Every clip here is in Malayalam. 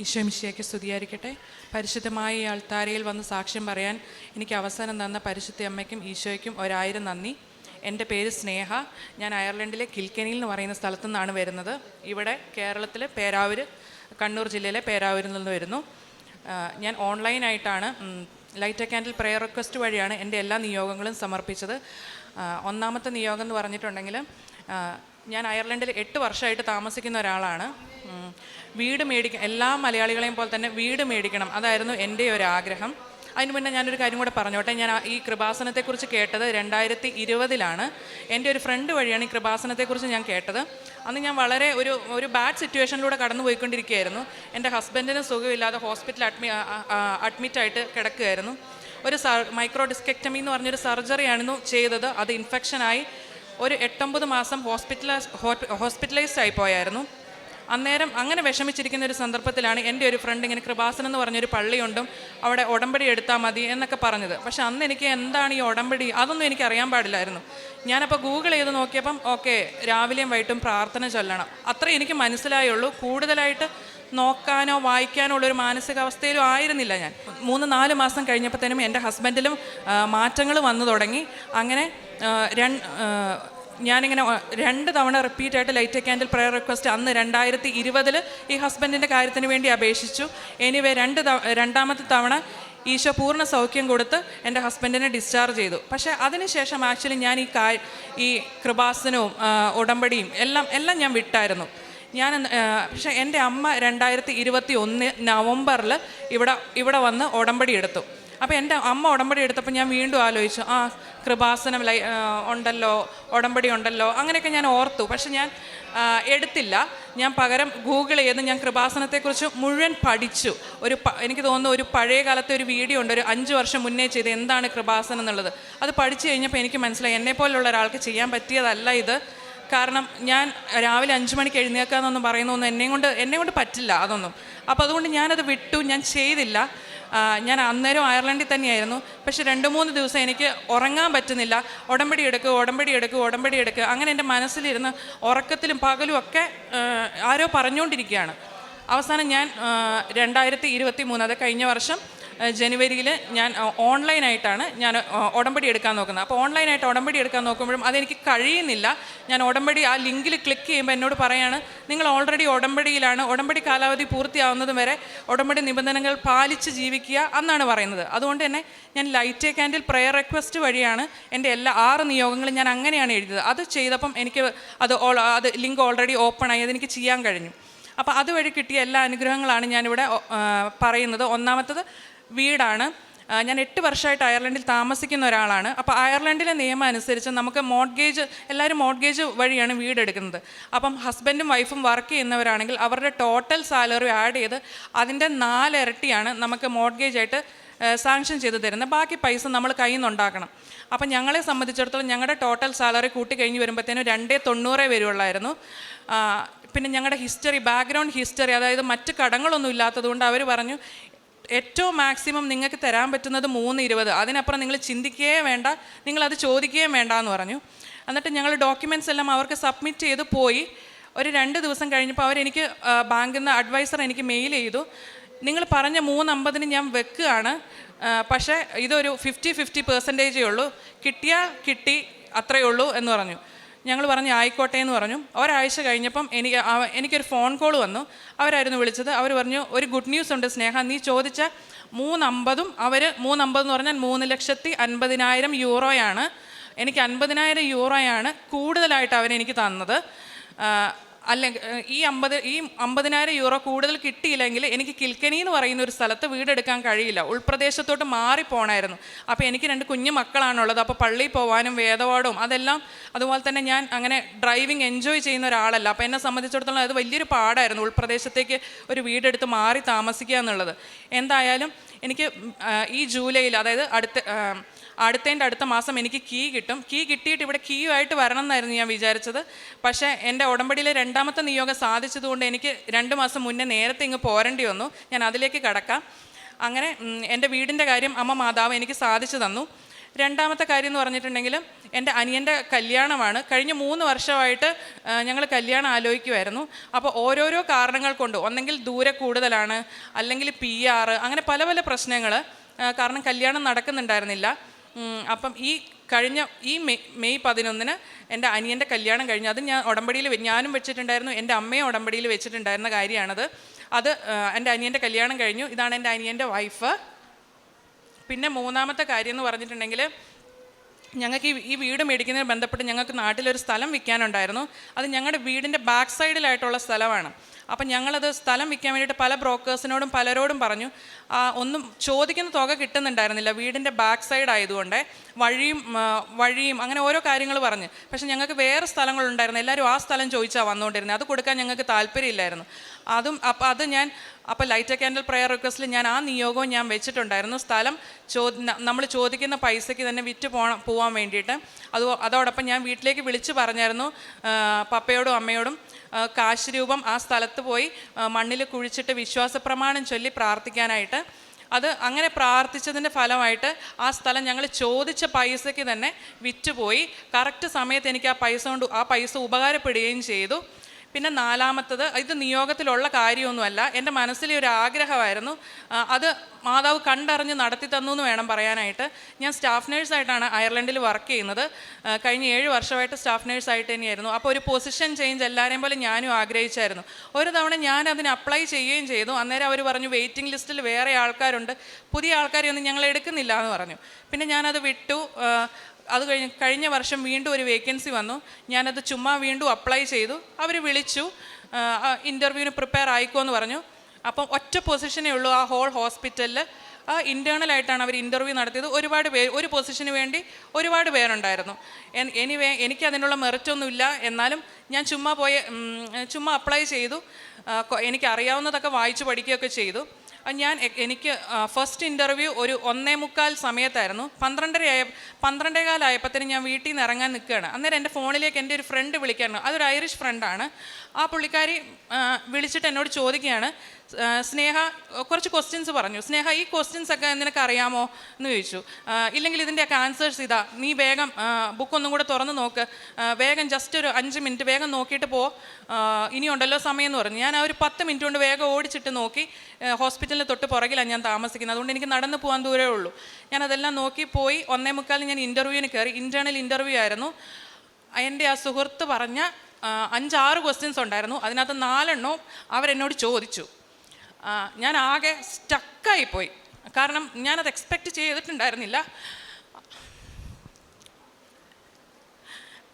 ഈശോ മിശിഹായ്ക്ക് സ്തുതിയായിരിക്കട്ടെ. പരിശുദ്ധമായ ഈ അൾത്താരയിൽ വന്ന് സാക്ഷ്യം പറയാൻ എനിക്ക് അവസരം തന്ന പരിശുദ്ധ അമ്മയ്ക്കും ഈശോയ്ക്കും 1000 നന്ദി. എൻ്റെ പേര് സ്നേഹ. ഞാൻ അയർലൻഡിലെ കിൽക്കനിയിൽ എന്ന് പറയുന്ന സ്ഥലത്തു നിന്നാണ് വരുന്നത്. ഇവിടെ കേരളത്തിലെ പേരാവൂർ, കണ്ണൂർ ജില്ലയിലെ പേരാവൂരിൽ നിന്ന് വരുന്നു. ഞാൻ ഓൺലൈനായിട്ടാണ് light a candle prayer request വഴിയാണ് എൻ്റെ എല്ലാ നിയോഗങ്ങളും സമർപ്പിച്ചത്. ഒന്നാമത്തെ നിയോഗം എന്ന് പറഞ്ഞിട്ടുണ്ടെങ്കിൽ, ഞാൻ അയർലൻഡിൽ 8 വർഷമായിട്ട് താമസിക്കുന്ന ഒരാളാണ്. വീട് മേടിക്കണം, എല്ലാ മലയാളികളെയും പോലെ തന്നെ വീട് മേടിക്കണം, അതായിരുന്നു എൻ്റെ ഒരു ആഗ്രഹം. അതിന് മുന്നേ ഞാനൊരു കാര്യം കൂടെ പറഞ്ഞോട്ടെ. ഞാൻ ഈ കൃപാസനത്തെക്കുറിച്ച് കേട്ടത് 2020 എൻ്റെ ഒരു ഫ്രണ്ട് വഴിയാണ് ഈ കൃപാസനത്തെക്കുറിച്ച് ഞാൻ കേട്ടത്. അന്ന് ഞാൻ വളരെ ഒരു ബാഡ് സിറ്റുവേഷനിലൂടെ കടന്നു പോയിക്കൊണ്ടിരിക്കുകയായിരുന്നു. എൻ്റെ ഹസ്ബൻഡിന് സുഖമില്ലാതെ ഹോസ്പിറ്റലിൽ അഡ്മിറ്റായിട്ട് കിടക്കുകയായിരുന്നു. ഒരു മൈക്രോ ഡിസ്കെക്ടമി എന്ന് പറഞ്ഞൊരു സർജറിയായിരുന്നു ചെയ്തത്. അത് ഇൻഫെക്ഷനായി ഒരു 8-9 മാസം ഹോസ്പിറ്റലൈസ്ഡ് ആയിപ്പോയായിരുന്നു. അന്നേരം അങ്ങനെ വിഷമിച്ചിരിക്കുന്ന ഒരു സന്ദർഭത്തിലാണ് എൻ്റെ ഒരു ഫ്രണ്ട് ഇങ്ങനെ കൃപാസനം എന്ന് പറഞ്ഞൊരു പള്ളിയുണ്ടും അവിടെ ഉടമ്പടി എടുത്താൽ മതി എന്നൊക്കെ പറഞ്ഞത്. പക്ഷെ അന്ന് എനിക്ക് എന്താണ് ഈ ഉടമ്പടി അതൊന്നും എനിക്ക് അറിയാൻ പാടില്ലായിരുന്നു. ഞാനപ്പോൾ ഗൂഗിൾ ചെയ്ത് നോക്കിയപ്പം ഓക്കെ, രാവിലെയും വൈകിട്ടും പ്രാർത്ഥന ചൊല്ലണം, അത്രേ എനിക്ക് മനസ്സിലായുള്ളൂ. കൂടുതലായിട്ട് നോക്കാനോ വായിക്കാനോ ഉള്ളൊരു മാനസികാവസ്ഥയിലും ആയിരുന്നില്ല ഞാൻ. 3-4 മാസം കഴിഞ്ഞപ്പോഴത്തേനും എൻ്റെ ഹസ്ബൻഡിലും മാറ്റങ്ങൾ വന്നു തുടങ്ങി. അങ്ങനെ ഞാനിങ്ങനെ 2 തവണ റിപ്പീറ്റായിട്ട് light a candle prayer request അന്ന് 2020 ഈ ഹസ്ബൻഡിൻ്റെ കാര്യത്തിന് വേണ്ടി അപേക്ഷിച്ചു. എനിവേ രണ്ടാമത്തെ തവണ ഈശോ പൂർണ്ണ സൗഖ്യം കൊടുത്ത് എൻ്റെ ഹസ്ബൻഡിനെ ഡിസ്ചാർജ് ചെയ്തു. പക്ഷേ അതിനുശേഷം ആക്ച്വലി ഞാൻ ഈ കൃപാസനവും ഉടമ്പടിയും എല്ലാം ഞാൻ വിട്ടായിരുന്നു. പക്ഷേ എൻ്റെ അമ്മ 2021 നവംബറിൽ ഇവിടെ വന്ന് ഉടമ്പടി എടുത്തു. അപ്പോൾ എൻ്റെ അമ്മ ഉടമ്പടി എടുത്തപ്പോൾ ഞാൻ വീണ്ടും ആലോചിച്ചു, കൃപാസനം ഉണ്ടല്ലോ, ഉടമ്പടി ഉണ്ടല്ലോ, അങ്ങനെയൊക്കെ ഞാൻ ഓർത്തു. പക്ഷെ ഞാൻ എടുത്തില്ല. ഞാൻ പകരം ഗൂഗിൾ ചെയ്ത് ഞാൻ കൃപാസനത്തെക്കുറിച്ച് മുഴുവൻ പഠിച്ചു. എനിക്ക് തോന്നുന്നു ഒരു പഴയ കാലത്തെ ഒരു വീഡിയോ ഉണ്ട്, ഒരു 5 വർഷം മുന്നേ ചെയ്ത് എന്താണ് കൃപാസനം എന്നുള്ളത്. അത് പഠിച്ചു കഴിഞ്ഞപ്പോൾ എനിക്ക് മനസ്സിലായി എന്നെപ്പോലുള്ള ഒരാൾക്ക് ചെയ്യാൻ പറ്റിയതല്ല ഇത്. കാരണം ഞാൻ രാവിലെ 5 മണിക്ക് എഴുന്നേൽക്കാമെന്നൊന്നും പറയുന്നൊന്നും എന്നെ കൊണ്ട് പറ്റില്ല അതൊന്നും. അപ്പോൾ അതുകൊണ്ട് ഞാനത് വിട്ടു, ഞാൻ ചെയ്തില്ല. ഞാൻ അന്നേരം അയർലൻഡിൽ തന്നെയായിരുന്നു. പക്ഷെ 2-3 ദിവസം എനിക്ക് ഉറങ്ങാൻ പറ്റുന്നില്ല. ഉടമ്പടി എടുക്കുക അങ്ങനെ എൻ്റെ മനസ്സിലിരുന്ന് ഉറക്കത്തിലും പകലും ഒക്കെ ആരോ പറഞ്ഞുകൊണ്ടിരിക്കുകയാണ്. അവസാനം ഞാൻ 2023 അത് കഴിഞ്ഞ വർഷം ജനുവരിയിൽ ഞാൻ ഓൺലൈനായിട്ടാണ് ഞാൻ ഉടമ്പടി എടുക്കാൻ നോക്കുന്നത്. അപ്പോൾ ഓൺലൈനായിട്ട് ഉടമ്പടി എടുക്കാൻ നോക്കുമ്പോഴും അതെനിക്ക് കഴിയുന്നില്ല. ഞാൻ ഉടമ്പടി ആ ലിങ്കിൽ ക്ലിക്ക് ചെയ്യുമ്പോൾ എന്നോട് പറയാണ്, നിങ്ങൾ ഓൾറെഡി ഉടമ്പടിയിലാണ്, ഉടമ്പടി കാലാവധി പൂർത്തിയാവുന്നത് വരെ ഉടമ്പടി നിബന്ധനകൾ പാലിച്ച് ജീവിക്കുക എന്നാണ് പറയുന്നത്. അതുകൊണ്ട് തന്നെ ഞാൻ light a candle prayer request വഴിയാണ് എൻ്റെ എല്ലാ 6 നിയോഗങ്ങളും ഞാൻ അങ്ങനെയാണ് എഴുതിയത്. അത് ചെയ്തപ്പം എനിക്ക് അത് ലിങ്ക് ഓൾറെഡി ഓപ്പൺ ആയി, അതെനിക്ക് ചെയ്യാൻ കഴിഞ്ഞു. അപ്പോൾ അതുവഴി കിട്ടിയ എല്ലാ അനുഗ്രഹങ്ങളാണ് ഞാനിവിടെ പറയുന്നത്. ഒന്നാമത്തത് വീടാണ്. ഞാൻ 8 വർഷമായിട്ട് അയർലൻഡിൽ താമസിക്കുന്ന ഒരാളാണ്. അപ്പോൾ അയർലൻഡിലെ നിയമം അനുസരിച്ച് നമുക്ക് എല്ലാവരും മോർഗേജ് വഴിയാണ് വീടെടുക്കുന്നത്. അപ്പം ഹസ്ബൻഡും വൈഫും വർക്ക് ചെയ്യുന്നവരാണെങ്കിൽ അവരുടെ ടോട്ടൽ സാലറി ആഡ് ചെയ്ത് അതിൻ്റെ 4 ഇരട്ടിയാണ് നമുക്ക് മോർഗേജായിട്ട് സാങ്ഷൻ ചെയ്ത് തരുന്നത്. ബാക്കി പൈസ നമ്മൾ കയ്യിൽ നിന്നുണ്ടാക്കണം. അപ്പം ഞങ്ങളെ സംബന്ധിച്ചിടത്തോളം ഞങ്ങളുടെ ടോട്ടൽ സാലറി കൂട്ടി കഴിഞ്ഞ് വരുമ്പോഴത്തേനും 290 വരുള്ളായിരുന്നു. പിന്നെ ഞങ്ങളുടെ ബാക്ക്ഗ്രൗണ്ട് ഹിസ്റ്ററി, അതായത് മറ്റ് കടങ്ങളൊന്നും ഇല്ലാത്തതുകൊണ്ട് അവർ പറഞ്ഞു ഏറ്റവും മാക്സിമം നിങ്ങൾക്ക് തരാൻ പറ്റുന്നത് 320, അതിനപ്പുറം നിങ്ങൾ ചിന്തിക്കുകയേ വേണ്ട, നിങ്ങളത് ചോദിക്കുകയും വേണ്ട എന്ന് പറഞ്ഞു. എന്നിട്ട് ഞങ്ങൾ ഡോക്യുമെൻറ്റ്സ് എല്ലാം അവർക്ക് സബ്മിറ്റ് ചെയ്ത് പോയി. ഒരു 2 ദിവസം കഴിഞ്ഞപ്പോൾ അവരെനിക്ക് ബാങ്കിൽ നിന്ന് അഡ്വൈസർ എനിക്ക് മെയിൽ ചെയ്തു, നിങ്ങൾ പറഞ്ഞ 350 ഞാൻ വെക്കുകയാണ്, പക്ഷേ ഇതൊരു 50-50% ഉള്ളൂ, കിട്ടിയാൽ കിട്ടി, അത്രയേ ഉള്ളൂ എന്ന് പറഞ്ഞു. ഞങ്ങൾ പറഞ്ഞു ആയിക്കോട്ടെ എന്ന് പറഞ്ഞു. ഒരാഴ്ച കഴിഞ്ഞപ്പം എനിക്കൊരു ഫോൺ കോൾ വന്നു. അവരായിരുന്നു വിളിച്ചത്. അവർ പറഞ്ഞു, ഒരു ഗുഡ് ന്യൂസ് ഉണ്ട് സ്നേഹ, നീ ചോദിച്ച 350 അവർ 350 എന്ന് പറഞ്ഞാൽ 3,50,000 യൂറോയാണ്. എനിക്ക് 50,000 യൂറോയാണ് കൂടുതലായിട്ട് അവരെനിക്ക് തന്നത്. അല്ലെങ്കിൽ ഈ 50,000 യൂറോ കൂടുതൽ കിട്ടിയില്ലെങ്കിൽ എനിക്ക് കിൽക്കനി എന്ന് പറയുന്ന ഒരു സ്ഥലത്ത് വീടെടുക്കാൻ കഴിയില്ല, ഉൾപ്രദേശത്തോട്ട് മാറിപ്പോണായിരുന്നു. അപ്പോൾ എനിക്ക് 2 കുഞ്ഞു മക്കളാണുള്ളത്. അപ്പോൾ പള്ളിയിൽ പോകാനും വേദപാഠവും അതെല്ലാം, അതുപോലെ തന്നെ ഞാൻ അങ്ങനെ ഡ്രൈവിംഗ് എൻജോയ് ചെയ്യുന്ന ഒരാളല്ല. അപ്പോൾ എന്നെ സംബന്ധിച്ചിടത്തോളം അത് വലിയൊരു പാടായിരുന്നു, ഉൾപ്രദേശത്തേക്ക് ഒരു വീടെടുത്ത് മാറി താമസിക്കുക എന്നുള്ളത്. എന്തായാലും എനിക്ക് ഈ ജൂലൈയിൽ, അതായത് അടുത്ത മാസം എനിക്ക് കീ കിട്ടും. കീ കിട്ടിയിട്ട് ഇവിടെ കീയുമായിട്ട് വരണം എന്നായിരുന്നു ഞാൻ വിചാരിച്ചത്. പക്ഷേ എൻ്റെ ഉടമ്പടിയിലെ 2ാമത്തെ നിയോഗം സാധിച്ചതുകൊണ്ട് എനിക്ക് 2 മാസം മുന്നേ നേരത്തെ ഇങ്ങ് പോരേണ്ടി വന്നു. ഞാൻ അതിലേക്ക് കടക്കാം. അങ്ങനെ എൻ്റെ വീടിൻ്റെ കാര്യം അമ്മ മാതാവ് എനിക്ക് സാധിച്ചു തന്നു. രണ്ടാമത്തെ കാര്യം എന്ന് പറഞ്ഞിട്ടുണ്ടെങ്കിൽ എൻ്റെ അനിയൻ്റെ കല്യാണമാണ്. കഴിഞ്ഞ 3 വർഷമായിട്ട് ഞങ്ങൾ കല്യാണം ആലോചിക്കുമായിരുന്നു. അപ്പോൾ ഓരോരോ കാരണങ്ങൾ കൊണ്ട്, ഒന്നെങ്കിൽ ദൂരെ കൂടുതലാണ്, അല്ലെങ്കിൽ PR, അങ്ങനെ പല പല പ്രശ്നങ്ങൾ കാരണം കല്യാണം നടക്കുന്നുണ്ടായിരുന്നില്ല. അപ്പം ഈ മെയ് 11 എൻ്റെ അനിയൻ്റെ കല്യാണം കഴിഞ്ഞു. അത് ഞാൻ ഉടമ്പടിയിൽ ഞാനും വെച്ചിട്ടുണ്ടായിരുന്നു, എൻ്റെ അമ്മയും ഉടമ്പടിയിൽ വെച്ചിട്ടുണ്ടായിരുന്ന കാര്യമാണത്. അത് എൻ്റെ അനിയൻ്റെ കല്യാണം കഴിഞ്ഞു. ഇതാണ് എൻ്റെ അനിയൻ്റെ വൈഫ്. പിന്നെ മൂന്നാമത്തെ കാര്യം എന്ന് പറഞ്ഞിട്ടുണ്ടെങ്കിൽ, ഞങ്ങൾക്ക് ഈ വീട് മേടിക്കുന്നതിന് ബന്ധപ്പെട്ട് ഞങ്ങൾക്ക് നാട്ടിലൊരു സ്ഥലം വിൽക്കാനുണ്ടായിരുന്നു. അത് ഞങ്ങളുടെ വീടിൻ്റെ ബാക്ക് സൈഡിലായിട്ടുള്ള സ്ഥലമാണ്. അപ്പം ഞങ്ങളത് സ്ഥലം വിൽക്കാൻ വേണ്ടിയിട്ട് പല ബ്രോക്കേഴ്സിനോടും പലരോടും പറഞ്ഞു. ഒന്നും ചോദിക്കുന്ന തുക കിട്ടുന്നുണ്ടായിരുന്നില്ല, വീടിൻ്റെ ബാക്ക് സൈഡ് ആയതുകൊണ്ട്. വഴിയും അങ്ങനെ ഓരോ കാര്യങ്ങൾ പറഞ്ഞ്. പക്ഷെ ഞങ്ങൾക്ക് വേറെ സ്ഥലങ്ങളുണ്ടായിരുന്നു, എല്ലാവരും ആ സ്ഥലം ചോദിച്ചാൽ വന്നുകൊണ്ടിരുന്നത്. അത് കൊടുക്കാൻ ഞങ്ങൾക്ക് താല്പര്യമില്ലായിരുന്നു. അപ്പോൾ ലൈറ്റ് എ ക്യാൻഡിൽ പ്രയർ റിക്വസ്റ്റിൽ ഞാൻ ആ നിയോഗവും ഞാൻ വെച്ചിട്ടുണ്ടായിരുന്നു. സ്ഥലം നമ്മൾ ചോദിക്കുന്ന പൈസയ്ക്ക് തന്നെ വിറ്റ് പോകാൻ വേണ്ടിയിട്ട്. അതോടൊപ്പം ഞാൻ വീട്ടിലേക്ക് വിളിച്ച് പറഞ്ഞായിരുന്നു പപ്പയോടും അമ്മയോടും, കാശ് രൂപം ആ സ്ഥലത്ത് പോയി മണ്ണിൽ കുഴിച്ചിട്ട് വിശ്വാസപ്രമാണം ചൊല്ലി പ്രാർത്ഥിക്കാനായിട്ട്. അത് അങ്ങനെ പ്രാർത്ഥിച്ചതിൻ്റെ ഫലമായിട്ട് ആ സ്ഥലം ഞങ്ങൾ ചോദിച്ച പൈസയ്ക്ക് തന്നെ വിറ്റുപോയി. കറക്റ്റ് സമയത്ത് എനിക്ക് ആ പൈസ ഉപകാരപ്പെടുകയും ചെയ്തു. പിന്നെ നാലാമത്തത്, ഇത് നിയോഗത്തിലുള്ള കാര്യമൊന്നുമല്ല, എൻ്റെ മനസ്സിലെ ഒരു ആഗ്രഹമായിരുന്നു. അത് മാതാവ് കണ്ടറിഞ്ഞ് നടത്തി തന്നു എന്ന് വേണം പറയാനായിട്ട്. ഞാൻ സ്റ്റാഫ് നേഴ്സായിട്ടാണ് അയർലൻഡിൽ വർക്ക് ചെയ്യുന്നത്. കഴിഞ്ഞ 7 വർഷമായിട്ട് സ്റ്റാഫ് നേഴ്സായിട്ട് തന്നെയായിരുന്നു. അപ്പോൾ ഒരു പൊസിഷൻ ചേഞ്ച് എല്ലാവരെയും പോലെ ഞാനും ആഗ്രഹിച്ചായിരുന്നു. ഒരു തവണ ഞാൻ അതിന് അപ്ലൈ ചെയ്യുകയും ചെയ്തു. അന്നേരം അവർ പറഞ്ഞു വെയിറ്റിംഗ് ലിസ്റ്റിൽ വേറെ ആൾക്കാരുണ്ട്, പുതിയ ആൾക്കാരെയൊന്നും ഞങ്ങൾ എടുക്കുന്നില്ല എന്ന് പറഞ്ഞു. പിന്നെ ഞാനത് വിട്ടു. അത് കഴിഞ്ഞ വർഷം വീണ്ടും ഒരു വേക്കൻസി വന്നു. ഞാനത് ചുമ്മാ വീണ്ടും അപ്ലൈ ചെയ്തു. അവർ വിളിച്ചു, ഇൻ്റർവ്യൂവിന് പ്രിപ്പയർ ആയിക്കോ എന്ന് പറഞ്ഞു. അപ്പം ഒറ്റ പൊസിഷനേ ഉള്ളൂ ആ ഹോൾ ഹോസ്പിറ്റലിൽ. ഇൻറ്റേർണലായിട്ടാണ് അവർ ഇൻ്റർവ്യൂ നടത്തിയത്. ഒരു പൊസിഷന് വേണ്ടി ഒരുപാട് പേരുണ്ടായിരുന്നു. എനിക്ക് അതിനുള്ള മെറിറ്റൊന്നുമില്ല. എന്നാലും ഞാൻ ചുമ്മാ അപ്ലൈ ചെയ്തു. എനിക്കറിയാവുന്നതൊക്കെ വായിച്ച് പഠിക്കുകയൊക്കെ ചെയ്തു. എനിക്ക് ഫസ്റ്റ് ഇൻ്റർവ്യൂ ഒരു 1:45 സമയത്തായിരുന്നു. 12:15 ആയപ്പോഴത്തേനും ഞാൻ വീട്ടിൽ നിന്ന് ഇറങ്ങാൻ നിൽക്കുകയാണ്. അന്നേരം എൻ്റെ ഫോണിലേക്ക് എൻ്റെ ഒരു ഫ്രണ്ട് വിളിക്കാണ്. അതൊരു ഐറിഷ് ഫ്രണ്ടാണ്. ആ പുള്ളിക്കാരി വിളിച്ചിട്ട് എന്നോട് ചോദിക്കുകയാണ്, സ്നേഹ കുറച്ച് ക്വസ്റ്റ്യൻസ് പറഞ്ഞു. സ്നേഹ, ഈ ക്വസ്റ്റ്യൻസ് ഒക്കെ നിനക്ക് അറിയാമോ എന്ന് ചോദിച്ചു. ഇല്ലെങ്കിൽ ഇതിൻ്റെയൊക്കെ ആൻസേഴ്സ് ഇതാ, നീ വേഗം ബുക്കൊന്നും കൂടെ തുറന്ന് നോക്ക്, വേഗം ജസ്റ്റ് ഒരു 5 മിനിറ്റ് വേഗം നോക്കിയിട്ട് ഇനിയുണ്ടല്ലോ സമയം എന്ന് പറഞ്ഞു. ഞാൻ ആ ഒരു 10 മിനിറ്റ് കൊണ്ട് വേഗം ഓടിച്ചിട്ട് നോക്കി. ഹോസ്പിറ്റലിന് തൊട്ട് പുറകിലാണ് ഞാൻ താമസിക്കുന്നത്, അതുകൊണ്ട് എനിക്ക് നടന്ന് പോകാൻ ദൂരമേ ഉള്ളൂ. ഞാനതെല്ലാം നോക്കി പോയി. 1:45 ഞാൻ ഇൻ്റർവ്യൂവിന് കയറി. ഇൻറ്റേർണൽ ഇൻ്റർവ്യൂ ആയിരുന്നു. എൻ്റെ ആ സുഹൃത്ത് പറഞ്ഞ 5-6 ക്വസ്റ്റ്യൻസ് ഉണ്ടായിരുന്നു. അതിനകത്ത് 4 എണ്ണവും അവരെന്നോട് ചോദിച്ചു. ഞാൻ ആകെ സ്റ്റക്കായിപ്പോയി, കാരണം ഞാനത് എക്സ്പെക്റ്റ് ചെയ്തിട്ടുണ്ടായിരുന്നില്ല.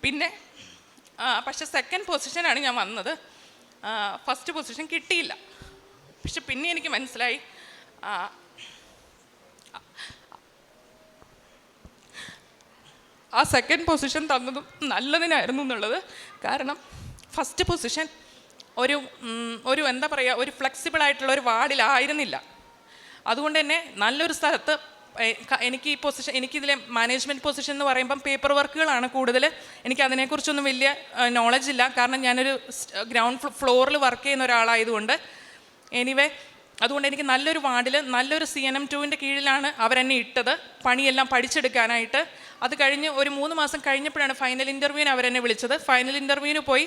പിന്നെ പക്ഷെ സെക്കൻഡ് പൊസിഷനാണ് ഞാൻ വന്നത്. ഫസ്റ്റ് പൊസിഷൻ കിട്ടിയില്ല. പക്ഷെ പിന്നെ എനിക്ക് മനസ്സിലായി ആ സെക്കൻഡ് പൊസിഷൻ തന്നതും നല്ലതിനായിരുന്നു എന്നുള്ളത്. കാരണം ഫസ്റ്റ് പൊസിഷൻ ഒരു എന്താ പറയുക, ഒരു ഫ്ലെക്സിബിൾ ആയിട്ടുള്ള ഒരു വാർഡിലായിരുന്നില്ല. അതുകൊണ്ട് തന്നെ നല്ലൊരു സ്ഥലത്ത് എനിക്കിതിലെ മാനേജ്മെൻറ്റ് പൊസിഷൻ എന്ന് പറയുമ്പം പേപ്പർ വർക്കുകളാണ് കൂടുതൽ. എനിക്ക് അതിനെക്കുറിച്ചൊന്നും വലിയ നോളജ് ഇല്ല, കാരണം ഞാനൊരു ഗ്രൗണ്ട് ഫ്ലോറിൽ വർക്ക് ചെയ്യുന്ന ഒരാളായതുകൊണ്ട്. അതുകൊണ്ട് എനിക്ക് നല്ലൊരു വാർഡിൽ നല്ലൊരു CNM2-ൻ്റെ കീഴിലാണ് അവരെന്നെ ഇട്ടത്, പണിയെല്ലാം പഠിച്ചെടുക്കാനായിട്ട്. അത് കഴിഞ്ഞ് ഒരു 3 മാസം കഴിഞ്ഞപ്പോഴാണ് ഫൈനൽ ഇൻ്റർവ്യൂവിന് അവരെന്നെ വിളിച്ചത്. ഫൈനൽ ഇൻ്റർവ്യൂവിന് പോയി.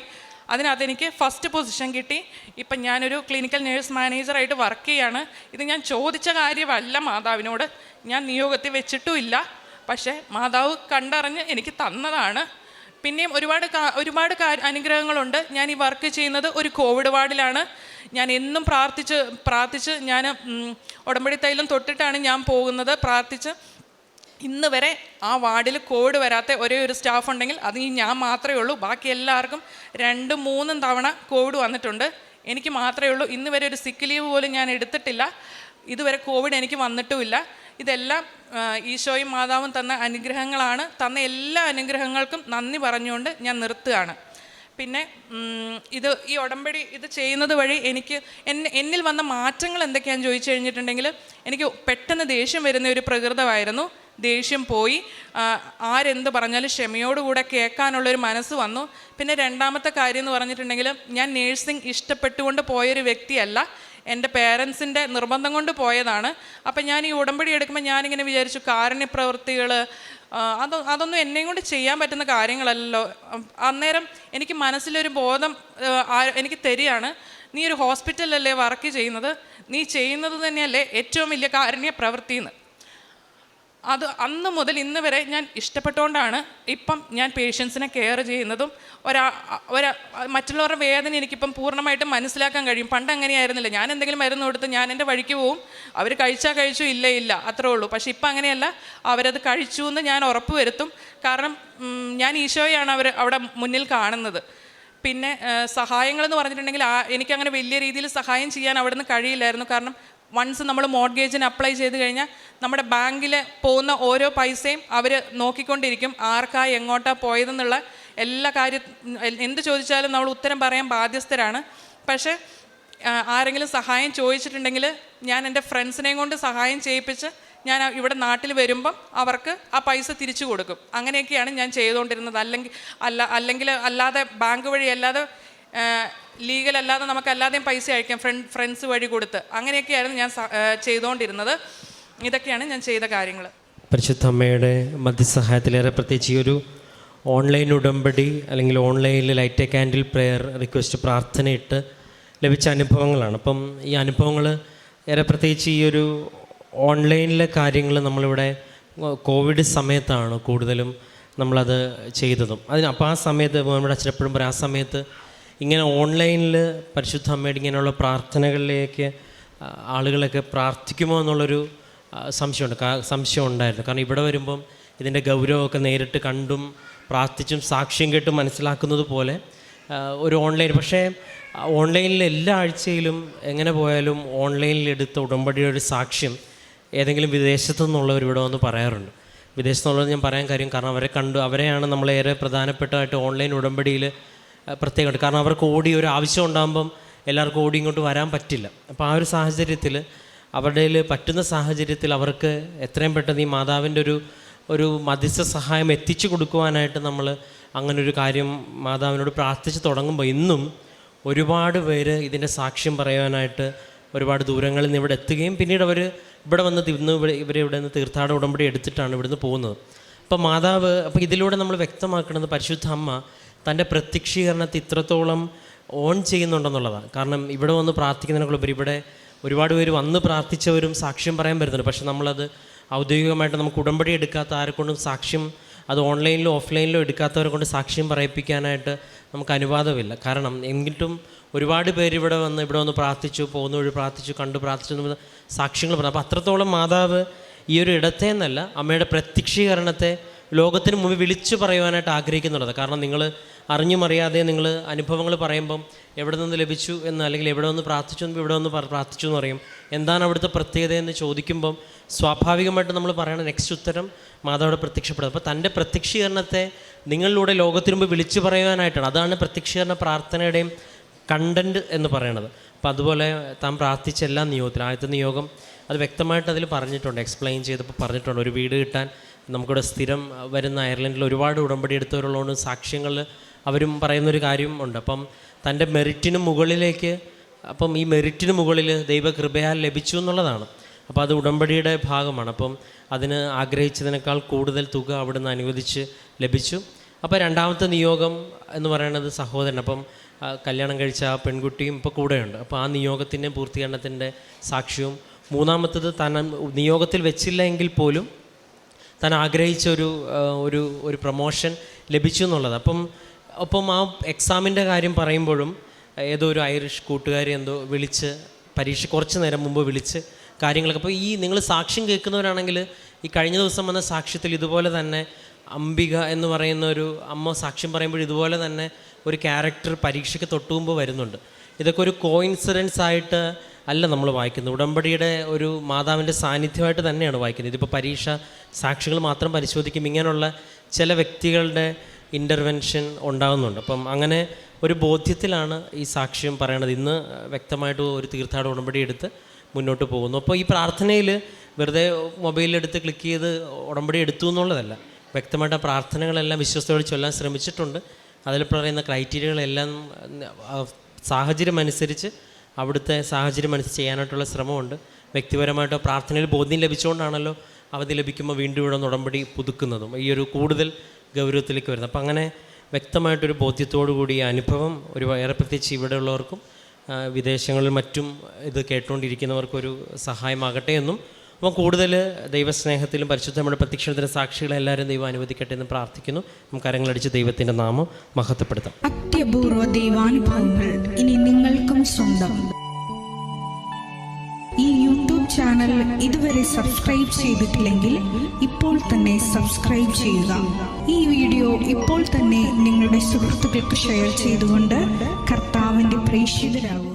അതിനകത്ത് എനിക്ക് ഫസ്റ്റ് പൊസിഷൻ കിട്ടി. ഇപ്പം ഞാനൊരു ക്ലിനിക്കൽ നേഴ്സ് മാനേജറായിട്ട് വർക്ക് ചെയ്യാണ്. ഇത് ഞാൻ ചോദിച്ച കാര്യമല്ല മാതാവിനോട്, ഞാൻ നിയോഗത്തിൽ വെച്ചിട്ടുമില്ല. പക്ഷേ മാതാവ് കണ്ടറിഞ്ഞ് എനിക്ക് തന്നതാണ്. പിന്നെയും ഒരുപാട് അനുഗ്രഹങ്ങളുണ്ട്. ഞാൻ ഈ വർക്ക് ചെയ്യുന്നത് ഒരു കോവിഡ് വാർഡിലാണ്. ഞാൻ എന്നും പ്രാർത്ഥിച്ച് ഞാൻ ഉടമ്പടി തൈലം തൊട്ടിട്ടാണ് ഞാൻ പോകുന്നത്. പ്രാർത്ഥിച്ച് ഇന്ന് വരെ ആ വാർഡിൽ കോവിഡ് വരാത്ത ഒരേ ഒരു സ്റ്റാഫ് ഉണ്ടെങ്കിൽ അത് ഞാൻ മാത്രമേ ഉള്ളൂ. ബാക്കി എല്ലാവർക്കും 2-3 തവണ കോവിഡ് വന്നിട്ടുണ്ട്. എനിക്ക് മാത്രമേ ഉള്ളൂ. ഇന്ന് വരെ ഒരു സിക്ക് ലീവ് പോലും ഞാൻ എടുത്തിട്ടില്ല. ഇതുവരെ കോവിഡ് എനിക്ക് വന്നിട്ടുമില്ല. ഇതെല്ലാം ഈശോയും മാതാവും തന്ന അനുഗ്രഹങ്ങളാണ്. തന്ന എല്ലാ അനുഗ്രഹങ്ങൾക്കും നന്ദി പറഞ്ഞുകൊണ്ട് ഞാൻ നിർത്തുകയാണ്. പിന്നെ ഈ ഉടമ്പടി ഇത് ചെയ്യുന്നത് വഴി എന്നിൽ വന്ന മാറ്റങ്ങൾ എന്തൊക്കെയാണെന്ന് ചോദിച്ചു കഴിഞ്ഞിട്ടുണ്ടെങ്കിൽ, എനിക്ക് പെട്ടെന്ന് ദേഷ്യം വരുന്ന ഒരു പ്രകൃതമായിരുന്നു. ദേഷ്യം പോയി. ആരെന്ത് പറഞ്ഞാലും ക്ഷമയോടുകൂടെ കേൾക്കാനുള്ളൊരു മനസ്സ് വന്നു. പിന്നെ രണ്ടാമത്തെ കാര്യം എന്ന് പറഞ്ഞിട്ടുണ്ടെങ്കിൽ, ഞാൻ നേഴ്സിംഗ് ഇഷ്ടപ്പെട്ടുകൊണ്ട് പോയൊരു വ്യക്തിയല്ല, എൻ്റെ പേരൻസിൻ്റെ നിർബന്ധം കൊണ്ട് പോയതാണ്. അപ്പം ഞാൻ ഈ ഉടമ്പടി എടുക്കുമ്പോൾ ഞാനിങ്ങനെ വിചാരിച്ചു, കാരുണ്യ പ്രവൃത്തികൾ അതൊന്നും എന്നെയും കൊണ്ട് ചെയ്യാൻ പറ്റുന്ന കാര്യങ്ങളല്ലല്ലോ. അന്നേരം എനിക്ക് മനസ്സിലൊരു ബോധം എനിക്ക് തരികയാണ്, നീ ഒരു ഹോസ്പിറ്റലിലല്ലേ വർക്ക് ചെയ്യുന്നത്, നീ ചെയ്യുന്നത് തന്നെയല്ലേ ഏറ്റവും വലിയ കാരുണ്യ പ്രവൃത്തിയെന്ന്. അത് അന്ന് മുതൽ ഇന്ന് വരെ ഞാൻ ഇഷ്ടപ്പെട്ടുകൊണ്ടാണ് ഇപ്പം ഞാൻ പേഷ്യൻസിനെ കെയർ ചെയ്യുന്നതും മറ്റുള്ളവരുടെ വേദന എനിക്കിപ്പം പൂർണ്ണമായിട്ടും മനസ്സിലാക്കാൻ കഴിയും. പണ്ട് അങ്ങനെയായിരുന്നില്ല. ഞാൻ എന്തെങ്കിലും മരുന്ന് കൊടുത്ത് ഞാൻ എൻ്റെ വഴിക്ക് പോവും, അവർ കഴിച്ചാൽ കഴിച്ചു, ഇല്ല അത്രേ ഉള്ളൂ. പക്ഷെ ഇപ്പം അങ്ങനെയല്ല, അവരത് കഴിച്ചു എന്ന് ഞാൻ ഉറപ്പ് വരുത്തും. കാരണം ഞാൻ ഈശോയാണ് അവിടെ മുന്നിൽ കാണുന്നത്. പിന്നെ സഹായങ്ങളെന്ന് പറഞ്ഞിട്ടുണ്ടെങ്കിൽ എനിക്കങ്ങനെ വലിയ രീതിയിൽ സഹായം ചെയ്യാൻ അവിടെ നിന്ന് കഴിയില്ലായിരുന്നു. കാരണം വൺസ് നമ്മൾ മോർഗേജിന് അപ്ലൈ ചെയ്ത് കഴിഞ്ഞാൽ നമ്മുടെ ബാങ്കിൽ പോകുന്ന ഓരോ പൈസയും അവർ നോക്കിക്കൊണ്ടിരിക്കും, ആർക്കായി എങ്ങോട്ടാ പോയതെന്നുള്ള എല്ലാ എന്ത് ചോദിച്ചാലും നമ്മൾ ഉത്തരം പറയാൻ ബാധ്യസ്ഥരാണ്. പക്ഷേ ആരെങ്കിലും സഹായം ചോദിച്ചിട്ടുണ്ടെങ്കിൽ ഞാൻ എൻ്റെ ഫ്രണ്ട്സിനെയും കൊണ്ട് സഹായം ചെയ്യിപ്പിച്ച് ഞാൻ ഇവിടെ നാട്ടിൽ വരുമ്പം അവർക്ക് ആ പൈസ തിരിച്ചു കൊടുക്കും. അങ്ങനെയൊക്കെയാണ് ഞാൻ ചെയ്തുകൊണ്ടിരുന്നത്. അല്ലെങ്കിൽ അല്ലാതെ ബാങ്ക് വഴി അല്ലാതെ ലീഗൽ അല്ലാതെ നമുക്കല്ലാതെയും പൈസ അയക്കാം, ഫ്രണ്ട്സ് വഴി കൊടുത്ത്. അങ്ങനെയൊക്കെയായിരുന്നു ഞാൻ ചെയ്തുകൊണ്ടിരുന്നത്. ഇതൊക്കെയാണ് ഞാൻ ചെയ്ത കാര്യങ്ങൾ. പരിശുദ്ധ അമ്മയുടെ മധ്യസഹായത്തിലേറെ പ്രത്യേകിച്ച് ഈ ഒരു ഓൺലൈൻ ഉടമ്പടി അല്ലെങ്കിൽ ഓൺലൈനിൽ light a candle prayer request പ്രാർത്ഥനയിട്ട് ലഭിച്ച അനുഭവങ്ങളാണ്. അപ്പം ഈ അനുഭവങ്ങൾ ഏറെ പ്രത്യേകിച്ച് ഈ ഒരു ഓൺലൈനിലെ കാര്യങ്ങൾ നമ്മളിവിടെ കോവിഡ് സമയത്താണ് കൂടുതലും നമ്മളത് ചെയ്തതും. അപ്പോൾ ആ സമയത്ത് നമ്മുടെ അച്ഛൻ എപ്പോഴും പറയും, ആ സമയത്ത് ഇങ്ങനെ ഓൺലൈനിൽ പരിശുദ്ധ അമ്മയുടെ ഇങ്ങനെയുള്ള പ്രാർത്ഥനകളിലേക്ക് ആളുകളൊക്കെ പ്രാർത്ഥിക്കുമോ എന്നുള്ളൊരു സംശയം ഉണ്ടായിരുന്നു. കാരണം ഇവിടെ വരുമ്പം ഇതിൻ്റെ ഗൗരവമൊക്കെ നേരിട്ട് കണ്ടും പ്രാർത്ഥിച്ചും സാക്ഷ്യം കേട്ടും മനസ്സിലാക്കുന്നത് പോലെ ഒരു ഓൺലൈൻ. പക്ഷേ ഓൺലൈനിൽ എല്ലാ ആഴ്ചയിലും എങ്ങനെ പോയാലും ഓൺലൈനിൽ എടുത്ത ഉടമ്പടിയുടെ ഒരു സാക്ഷ്യം ഏതെങ്കിലും വിദേശത്തു നിന്നുള്ളവർ ഇവിടെ വന്ന് പറയാറുണ്ട്. വിദേശത്തുനിന്നുള്ളത് ഞാൻ പറയാൻ കാര്യം, കാരണം അവരെയാണ് നമ്മളേറെ പ്രധാനപ്പെട്ടതായിട്ട് ഓൺലൈൻ ഉടമ്പടിയിൽ പ്രത്യേകമായിട്ട്. കാരണം അവർക്ക് ഒരു ആവശ്യം ഉണ്ടാകുമ്പം എല്ലാവർക്കും ഇങ്ങോട്ട് വരാൻ പറ്റില്ല. അപ്പോൾ ആ ഒരു സാഹചര്യത്തിൽ അവരുടെ പറ്റുന്ന സാഹചര്യത്തിൽ അവർക്ക് എത്രയും പെട്ടെന്ന് ഈ മാതാവിൻ്റെ ഒരു മധ്യസ്ഥ സഹായം എത്തിച്ചു കൊടുക്കുവാനായിട്ട് നമ്മൾ അങ്ങനൊരു കാര്യം മാതാവിനോട് പ്രാർത്ഥിച്ച് തുടങ്ങുമ്പോൾ ഇന്നും ഒരുപാട് പേര് ഇതിൻ്റെ സാക്ഷ്യം പറയാനായിട്ട് ഒരുപാട് ദൂരങ്ങളിൽ നിന്ന് ഇവിടെ എത്തുകയും പിന്നീട് അവർ ഇവിടെ വന്ന് ഇവിടെ നിന്ന് തീർത്ഥാടന ഉടമ്പടി എടുത്തിട്ടാണ് ഇവിടുന്ന് പോകുന്നത്. അപ്പോൾ ഇതിലൂടെ നമ്മൾ വ്യക്തമാക്കുന്നത് പരിശുദ്ധ അമ്മ തൻ്റെ പ്രത്യക്ഷീകരണത്തെ ഇത്രത്തോളം ഓൺ ചെയ്യുന്നുണ്ടെന്നുള്ളതാണ്. കാരണം ഇവിടെ വന്ന് പ്രാർത്ഥിക്കുന്നതിനേക്കാളുപരി ഇവിടെ ഒരുപാട് പേര് വന്ന് പ്രാർത്ഥിച്ചവരും സാക്ഷ്യം പറയാൻ വരുന്നുണ്ട്. പക്ഷെ നമ്മളത് ഔദ്യോഗികമായിട്ട് നമുക്ക് ഉടമ്പടി എടുക്കാത്ത ആരെക്കൊണ്ടും സാക്ഷ്യം, അത് ഓൺലൈനിലോ ഓഫ്ലൈനിലോ എടുക്കാത്തവരെ കൊണ്ട് സാക്ഷ്യം പറയിപ്പിക്കാനായിട്ട് നമുക്ക് അനുവാദമില്ല. കാരണം എന്നിട്ടും ഒരുപാട് പേര് ഇവിടെ വന്ന് പ്രാർത്ഥിച്ചു, പോകുന്ന വഴി പ്രാർത്ഥിച്ചു, കണ്ടു പ്രാർത്ഥിച്ചു സാക്ഷ്യങ്ങൾ പറഞ്ഞു. അപ്പോൾ അത്രത്തോളം മാതാവ് ഈ ഒരു ഇടത്തെ എന്നല്ല, അമ്മയുടെ പ്രത്യക്ഷീകരണത്തെ ലോകത്തിന് മുമ്പ് വിളിച്ചു പറയുവാനായിട്ട് ആഗ്രഹിക്കുന്നുള്ളത്. കാരണം നിങ്ങൾ അറിഞ്ഞും അറിയാതെ നിങ്ങൾ അനുഭവങ്ങൾ പറയുമ്പം എവിടെ നിന്ന് ലഭിച്ചു എന്ന്, അല്ലെങ്കിൽ എവിടെ നിന്ന് പ്രാർത്ഥിച്ചു എന്ന്, ഇവിടെ നിന്ന് പ്രാർത്ഥിച്ചു എന്ന് പറയും. എന്താണ് അവിടുത്തെ പ്രത്യേകത എന്ന് ചോദിക്കുമ്പം സ്വാഭാവികമായിട്ട് നമ്മൾ പറയണ നെക്സ്റ്റ് ഉത്തരം മാതാവിടെ പ്രത്യക്ഷപ്പെടുന്നത്. അപ്പോൾ തൻ്റെ പ്രത്യക്ഷീകരണത്തെ നിങ്ങളിലൂടെ ലോകത്തിന് മുമ്പ് വിളിച്ചു പറയുവാനായിട്ടാണ്. അതാണ് പ്രത്യക്ഷീകരണ പ്രാർത്ഥനയുടെയും കണ്ടൻറ്റ് എന്ന് പറയണത്. അപ്പോൾ അതുപോലെ താൻ പ്രാർത്ഥിച്ച എല്ലാ നിയോഗത്തിലും ആദ്യത്തെ നിയോഗം അത് വ്യക്തമായിട്ട് അതിൽ പറഞ്ഞിട്ടുണ്ട്, എക്സ്പ്ലെയിൻ ചെയ്തപ്പോൾ പറഞ്ഞിട്ടുണ്ട്. ഒരു വീട് കിട്ടാൻ നമുക്കിവിടെ സ്ഥിരം വരുന്ന അയർലൻഡിൽ ഒരുപാട് ഉടമ്പടി എടുത്തവരുള്ളതുകൊണ്ട് സാക്ഷ്യങ്ങൾ അവരും പറയുന്നൊരു കാര്യം ഉണ്ട്. അപ്പം തൻ്റെ മെറിറ്റിന് മുകളിലേക്ക്, ഈ മെറിറ്റിന് മുകളിൽ ദൈവകൃപയാൽ ലഭിച്ചു എന്നുള്ളതാണ്. അപ്പോൾ അത് ഉടമ്പടിയുടെ ഭാഗമാണ്. അപ്പം അതിന് ആഗ്രഹിച്ചതിനേക്കാൾ കൂടുതൽ തുക അവിടുന്ന് അനുവദിച്ച് ലഭിച്ചു. അപ്പോൾ രണ്ടാമത്തെ നിയോഗം എന്ന് പറയുന്നത് സഹോദരൻ. കല്യാണം കഴിച്ച ആ പെൺകുട്ടിയും ഇപ്പോൾ കൂടെയുണ്ട്. അപ്പോൾ ആ നിയോഗത്തിൻ്റെ പൂർത്തീകരണത്തിൻ്റെ സാക്ഷ്യവും. മൂന്നാമത്തത് താൻ നിയോഗത്തിൽ വെച്ചില്ല എങ്കിൽ പോലും താൻ ആഗ്രഹിച്ച ഒരു പ്രൊമോഷൻ ലഭിച്ചു എന്നുള്ളത്. അപ്പം ആ എക്സാമിൻ്റെ കാര്യം പറയുമ്പോഴും ഏതോ ഒരു ഐറിഷ് കൂട്ടുകാരി വിളിച്ച് പരീക്ഷ കുറച്ച് നേരം മുമ്പ് വിളിച്ച് കാര്യങ്ങളൊക്കെ. അപ്പോൾ നിങ്ങൾ സാക്ഷ്യം കേൾക്കുന്നവരാണെങ്കിൽ ഈ കഴിഞ്ഞ ദിവസം വന്ന സാക്ഷ്യത്തിൽ ഇതുപോലെ തന്നെ അംബിക എന്ന് പറയുന്ന ഒരു അമ്മ സാക്ഷ്യം പറയുമ്പോൾ ഇതുപോലെ തന്നെ ഒരു ക്യാരക്ടർ പരീക്ഷയ്ക്ക് തൊട്ടുമുമ്പ് വരുന്നുണ്ട്. ഇതൊക്കെ ഒരു കോയിൻസിഡൻസ് ആയിട്ട് അല്ല നമ്മൾ വായിക്കുന്നത്, ഉടമ്പടിയുടെ ഒരു മാതാവിൻ്റെ സാന്നിധ്യമായിട്ട് തന്നെയാണ് വായിക്കുന്നത്. ഇതിപ്പോൾ പരീക്ഷ സാക്ഷികൾ മാത്രം പരിശോധിക്കും, ഇങ്ങനെയുള്ള ചില വ്യക്തികളുടെ ഇൻ്റർവെൻഷൻ ഉണ്ടാകുന്നുണ്ട്. അങ്ങനെ ഒരു ബോധ്യത്തിലാണ് ഈ സാക്ഷ്യം പറയണത്. ഇന്ന് വ്യക്തമായിട്ട് ഒരു തീർത്ഥാടന ഉടമ്പടി എടുത്ത് മുന്നോട്ട് പോകുന്നു. അപ്പോൾ ഈ പ്രാർത്ഥനയിൽ വെറുതെ മൊബൈലിലെടുത്ത് ക്ലിക്ക് ചെയ്ത് ഉടമ്പടി എടുത്തു എന്നുള്ളതല്ല, വ്യക്തമായിട്ട് ആ പ്രാർത്ഥനകളെല്ലാം വിശ്വസ്തയോടെ ചൊല്ലാൻ ശ്രമിച്ചിട്ടുണ്ട്. അതിൽ പറയുന്ന ക്രൈറ്റീരിയകളെല്ലാം സാഹചര്യം അനുസരിച്ച് അവിടുത്തെ സാഹചര്യം അനുസരിച്ച് ചെയ്യാനായിട്ടുള്ള ശ്രമമുണ്ട്. വ്യക്തിപരമായിട്ടോ പ്രാർത്ഥനയിൽ ബോധ്യം ലഭിച്ചുകൊണ്ടാണല്ലോ അവധി ലഭിക്കുമ്പോൾ വീണ്ടും ഇവിടെ നിന്ന് ഉടമ്പടി പുതുക്കുന്നതും ഈ ഒരു കൂടുതൽ ഗൗരവത്തിലേക്ക് വരുന്നത്. അപ്പം അങ്ങനെ വ്യക്തമായിട്ടൊരു ബോധ്യത്തോടു കൂടി ഈ അനുഭവം ഒരു ഏറെ പ്രത്യേകിച്ച് ഇവിടെ ഉള്ളവർക്കും വിദേശങ്ങളിൽ മറ്റും ഇത് കേട്ടുകൊണ്ടിരിക്കുന്നവർക്കൊരു സഹായമാകട്ടെ എന്നും അപ്പം കൂടുതൽ ദൈവസ്നേഹത്തിലും പരിശുദ്ധമായ പ്രത്യക്ഷണത്തിൻ്റെ സാക്ഷികളെല്ലാവരും ദൈവം അനുവദിക്കട്ടെ എന്ന് പ്രാർത്ഥിക്കുന്നു. നമുക്ക് കരങ്ങളടിച്ച് ദൈവത്തിൻ്റെ നാമം മഹത്വപ്പെടുത്താം. അത്യപൂർവ ദൈവാനുഭവങ്ങൾ ഇനി നിങ്ങൾക്കും സ്വന്തം. ഈ യൂട്യൂബ് ചാനൽ ഇതുവരെ സബ്സ്ക്രൈബ് ചെയ്തിട്ടില്ലെങ്കിൽ ഇപ്പോൾ തന്നെ സബ്സ്ക്രൈബ് ചെയ്യുക. ഈ വീഡിയോ ഇപ്പോൾ തന്നെ നിങ്ങളുടെ സുഹൃത്തുക്കൾക്ക് ഷെയർ ചെയ്തുകൊണ്ട് കർത്താവിൻ്റെ പ്രേക്ഷിതരാകുക.